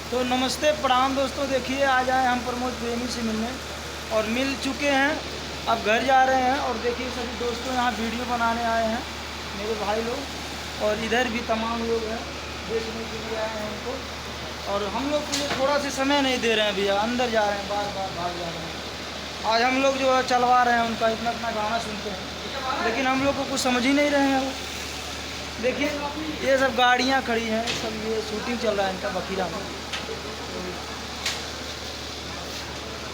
तो नमस्ते प्रणाम दोस्तों। देखिए आज आए हम प्रमोद प्रेमी से मिलने और मिल चुके हैं। अब घर जा रहे हैं और देखिए सभी दोस्तों यहाँ वीडियो बनाने आए हैं मेरे भाई लोग, और इधर भी तमाम लोग हैं देखने के लिए आए हैं उनको। और हम लोग के लिए थोड़ा सा समय नहीं दे रहे हैं भैया, अंदर जा रहे हैं, बार बार भाग जा रहे हैं। आज हम लोग जो है चलवा रहे हैं उनका, इतना इतना गाना सुनते हैं लेकिन हम लोग को कुछ समझ ही नहीं रहे हैं वो। देखिए ये सब गाड़ियाँ खड़ी हैं, सब ये शूटिंग चल रहा है इनका बखीरा में।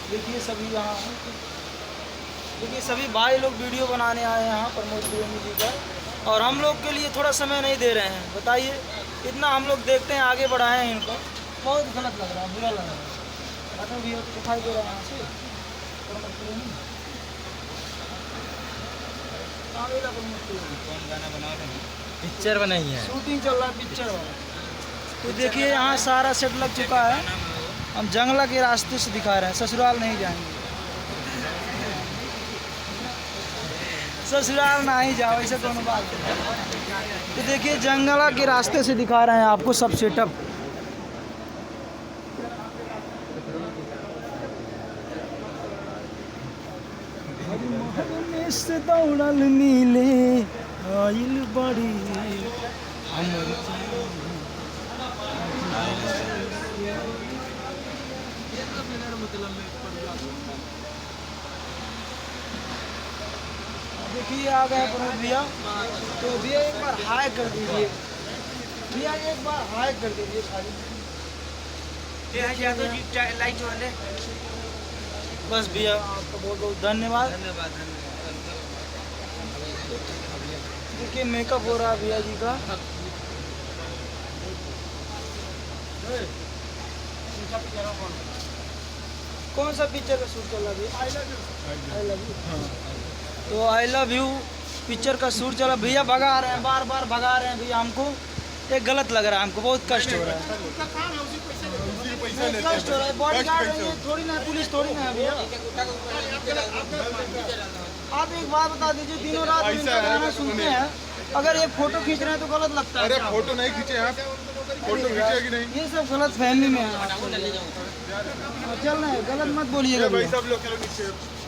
देखिए सभी यहाँ, देखिए सभी भाई लोग वीडियो बनाने आए हैं यहाँ प्रमोद प्रेमी जी का, और हम लोग के लिए थोड़ा समय नहीं दे रहे हैं। बताइए इतना हम लोग देखते हैं, आगे बढ़ाएं हैं इनको। बहुत गलत लग रहा है, बुरा लग रहा है। अच्छा भी दिखाई दे रहा है यहाँ से प्रमोद प्रेमी। कौन गाना बना रहे हैं? पिक्चर बनाई है, शूटिंग चल रहा है पिक्चर वाला। तो देखिए यहाँ सारा सेट लग चुका है। हम जंगला के रास्ते से दिखा रहे हैं, ससुराल नहीं जाएंगे। ससुराल ना ही जाओ, ऐसे दोनों बात है। तो देखिए जंगला के रास्ते से दिखा रहे हैं आपको सब सेटअप। से दौड़ल नीले आइल बड़ी देखिए आ गए प्रमोद भैया। तो भैया एक बार हाय कर दीजिए, भैया एक बार हाय कर दीजिए सारी। बस भैया आपका बहुत बहुत धन्यवाद। देखिए मेकअप हो रहा है भैया जी का। कौन सा पिक्चर का शूट चल रहा है? I love you. तो आई लव यू पिक्चर का शूट चला। भैया भगा रहे हैं, बार बार भगा रहे हैं भैया हमको। ये गलत लग रहा है हमको, बहुत कष्ट हो रहा है, कष्ट हो रहा है। बॉडीगार्ड है ये, थोड़ी ना पुलिस थोड़ी ना है भैया। आप एक बात बता दीजिए, दिनों रात इनका गाना सुनते हैं, अगर एक फोटो खींच रहे हैं तो गलत लगता है। अरे फोटो नहीं खींचे आप, फोटो खींचे कि नहीं? ये सब गलत फहमी में है। चल रहे हैं, गलत मत बोलिएगा भाई भैया। सब लोग चलो नीचे।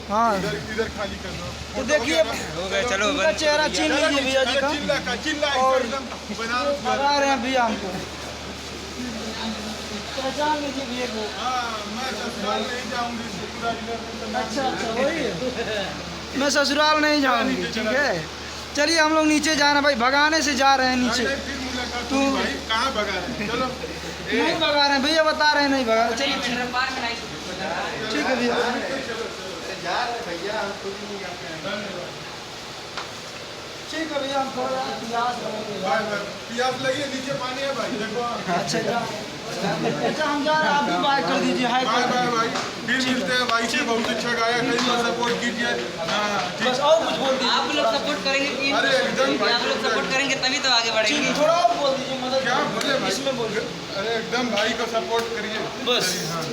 हाँ इधर खाली कर दो। तो देखिए हो गए, चलो उनका चेहरा छीन लीजिए भैया जी का। चिल्ला और एकदम बनारस भगा रहे हैं भैया हमको, पहचान लीजिए भैया को। मैं ससुराल नहीं जाऊंगी, पूरा इधर। अच्छा वही है, मैं ससुराल नहीं जाऊंगी। ठीक है चलिए हम लोग नीचे जा रहे हैं भाई, भगाने से जा रहे हैं नीचे। फिर मुलाकात होगी भाई, कहाँ भगा रहे हैं? चलो नहीं भगा रहे हैं भैया, बता रहे हैं नहीं भगा रहे। चलिए ठीक है भैया, ठीक है भैया। हम थोड़ा प्यास प्यास लगी है, नीचे पानी है भाई, देखो। अच्छा हम जा रहे हैं, आप भी बाय कर दीजिए, हाय बाय कर बाय भाई, फिर मिलते हैं भाई से। बहुत अच्छा गाया, कहीं सपोर्ट कीजिए। हाँ ठीक। बस और कुछ बोल दीजिए। आप लोग सपोर्ट करेंगे कि अरे एकदम भाई, आप लोग सपोर्ट करेंगे तभी तो आगे बढ़ेंगे। थोड़ा और बोल दीजिए, मदद क्या बोले भाई? इसमें बोलिए अरे एकदम भाई को सपोर्ट करिए बस। हाँ।